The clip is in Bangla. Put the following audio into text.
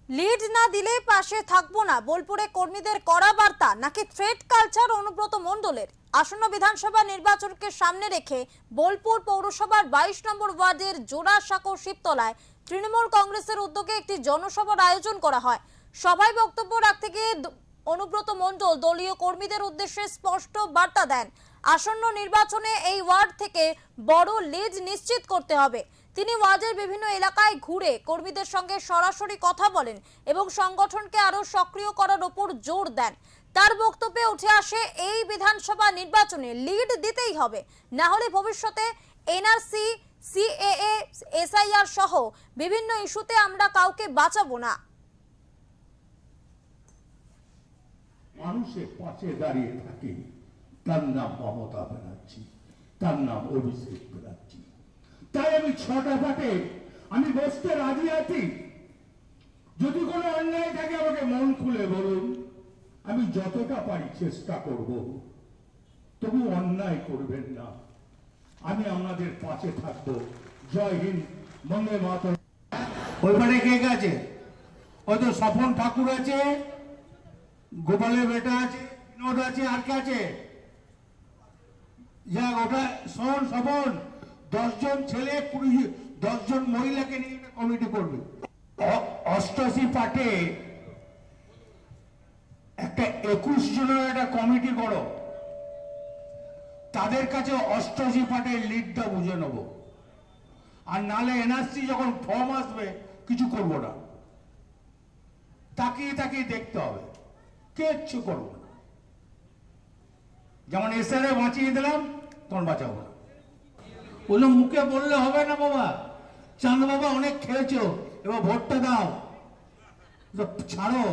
লিড না দিলে পাশে থাকবো না, বোলপুরে কর্মীদের কড়া বার্তা নাকি থ্রেট কালচার অনুব্রত মণ্ডলের। আসন্ন বিধানসভা নির্বাচনকে সামনে রেখে বোলপুর পৌরসভার 22 নম্বর ওয়ার্ডের জোড়াসাঁকো শিবতলায় তৃণমূল কংগ্রেসের উদ্যোগে একটি জনসভার আয়োজন করা হয়। সভায় বক্তব্য রাখতে গিয়ে অনুব্রত মণ্ডল দলীয় কর্মীদের উদ্দেশ্যে স্পষ্ট বার্তা দেন, আসন্ন নির্বাচনে এই ওয়ার্ড থেকে বড় লিড নিশ্চিত করতে হবে। তিনি ওয়ার্ডের বিভিন্ন এলাকায় ঘুরে কর্মীদের সঙ্গে সরাসরি কথা বলেন এবং সংগঠনকে আরো সক্রিয় করার উপর জোর দেন। তার বক্তব্যে উঠে আসে, এই বিধানসভা নির্বাচনে লিড দিতেই হবে, না হলে ভবিষ্যতে এনআরসি, সিএএ, এসআইআর সহ বিভিন্ন ইস্যুতে আমরা কাউকে বাঁচাবো না। মানুষের পাশে দাঁড়িয়ে থাকে, তার নাম মমতা ব্যানার্জি, তার নাম অভিষেক ব্যানার্জি। তাই আমি 6টা পাটে আমি বসতে রাজি আছি। যদি কোনো অন্যায় থাকে আমাকে মন খুলে বলুন, আমি যতটা পারি চেষ্টা করব, তবু অন্যায় করবেন না। আমি আপনাদের পাশে থাকবো। জয় হিন্দ, বন্দে মাতরম। ওই পারে কে আছে? ওই তো স্বপন ঠাকুর আছে, গোপালের বেটা আছে, বিনোদ আছে, আর কে আছে? ওটা শোন স্বপন, 10 জন ছেলে 10 জন মহিলাকে নিয়ে একটা কমিটি করবে। 88 পাটে একটা 21 জনের একটা কমিটি করো, তাদের কাছে 88 পাটের লিডটা বুঝে নেব। আর নালে এনআরসি যখন ফর্ম আসবে কিছু করব না, তাকিয়ে তাকিয়ে দেখতে হবে, কিচ্ছু করবো না। যেমন এসআরে বাঁচিয়ে দিলাম, তখন বাঁচাবো না। ওগুলো মুখে বললে হবে না বাবা। চাঁদ বাবা অনেক খেয়েছো, এবার ভোটটা দাও, ছাড়ো।